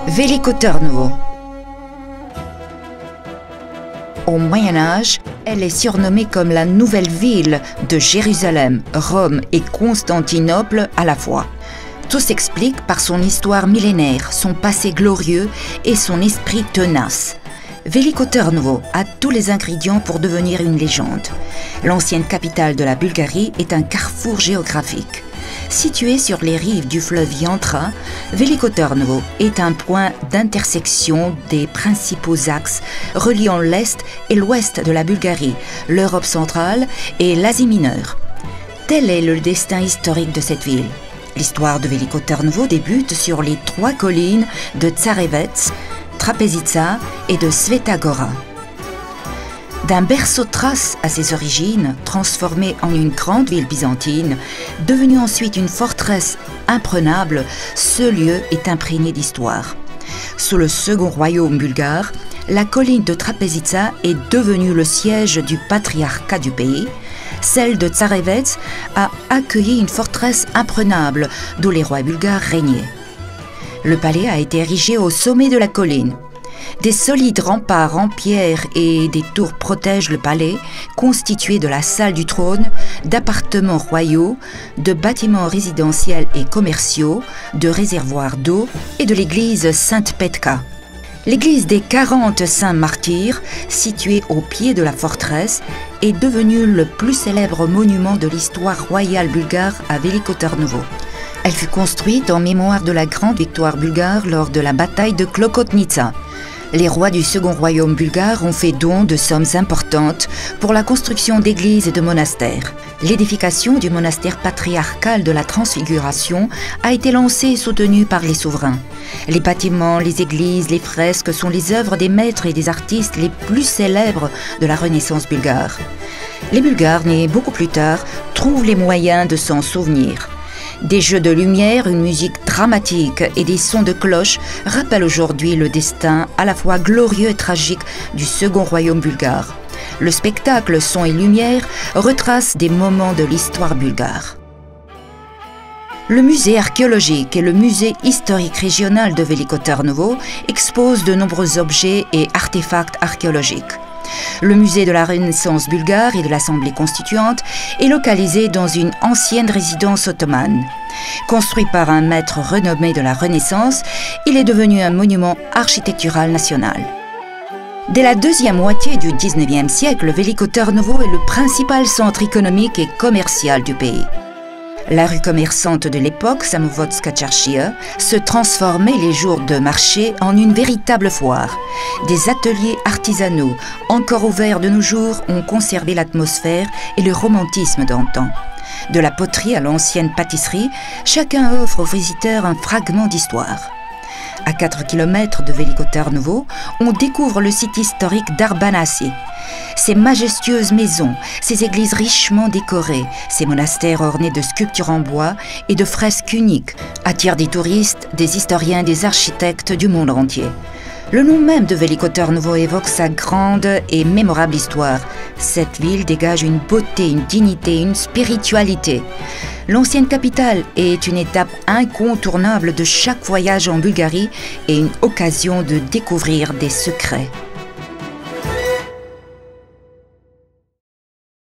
Veliko Târnovo. Au Moyen-Âge, elle est surnommée comme la nouvelle ville de Jérusalem, Rome et Constantinople à la fois. Tout s'explique par son histoire millénaire, son passé glorieux et son esprit tenace. Veliko Târnovo a tous les ingrédients pour devenir une légende. L'ancienne capitale de la Bulgarie est un carrefour géographique. Située sur les rives du fleuve Yantra, Veliko Târnovo est un point d'intersection des principaux axes reliant l'Est et l'Ouest de la Bulgarie, l'Europe centrale et l'Asie mineure. Tel est le destin historique de cette ville. L'histoire de Veliko Târnovo débute sur les 3 collines de Tsarevets, Trapezitsa et de Sveta Gora. D'un berceau thrace à ses origines, transformé en une grande ville byzantine, devenue ensuite une forteresse imprenable, ce lieu est imprégné d'histoire. Sous le second royaume bulgare, la colline de Trapezitsa est devenue le siège du patriarcat du pays. Celle de Tsarevets a accueilli une forteresse imprenable d'où les rois bulgares régnaient. Le palais a été érigé au sommet de la colline. Des solides remparts en pierre et des tours protègent le palais, constitué de la salle du trône, d'appartements royaux, de bâtiments résidentiels et commerciaux, de réservoirs d'eau et de l'église Sainte-Petka. L'église des 40 saints martyrs, située au pied de la forteresse, est devenue le plus célèbre monument de l'histoire royale bulgare à Veliko Târnovo. Elle fut construite en mémoire de la grande victoire bulgare lors de la bataille de Klokotnitsa. Les rois du second royaume bulgare ont fait don de sommes importantes pour la construction d'églises et de monastères. L'édification du monastère patriarcal de la Transfiguration a été lancée et soutenue par les souverains. Les bâtiments, les églises, les fresques sont les œuvres des maîtres et des artistes les plus célèbres de la Renaissance bulgare. Les Bulgares, nés beaucoup plus tard, trouvent les moyens de s'en souvenir. Des jeux de lumière, une musique dramatique et des sons de cloche rappellent aujourd'hui le destin à la fois glorieux et tragique du second royaume bulgare. Le spectacle son et lumière retrace des moments de l'histoire bulgare. Le musée archéologique et le musée historique régional de Veliko Târnovo exposent de nombreux objets et artefacts archéologiques. Le musée de la Renaissance bulgare et de l'Assemblée constituante est localisé dans une ancienne résidence ottomane. Construit par un maître renommé de la Renaissance, il est devenu un monument architectural national. Dès la deuxième moitié du XIXe siècle, Veliko Târnovo est le principal centre économique et commercial du pays. La rue commerçante de l'époque, Samovodska Tcharchia, se transformait les jours de marché en une véritable foire. Des ateliers artisanaux, encore ouverts de nos jours, ont conservé l'atmosphère et le romantisme d'antan. De la poterie à l'ancienne pâtisserie, chacun offre aux visiteurs un fragment d'histoire. À 4 km de Veliko Târnovo, on découvre le site historique d'Arbanasi. Ses majestueuses maisons, ses églises richement décorées, ses monastères ornés de sculptures en bois et de fresques uniques attirent des touristes, des historiens, des architectes du monde entier. Le nom même de Veliko Târnovo évoque sa grande et mémorable histoire. Cette ville dégage une beauté, une dignité, une spiritualité. L'ancienne capitale est une étape incontournable de chaque voyage en Bulgarie et une occasion de découvrir des secrets.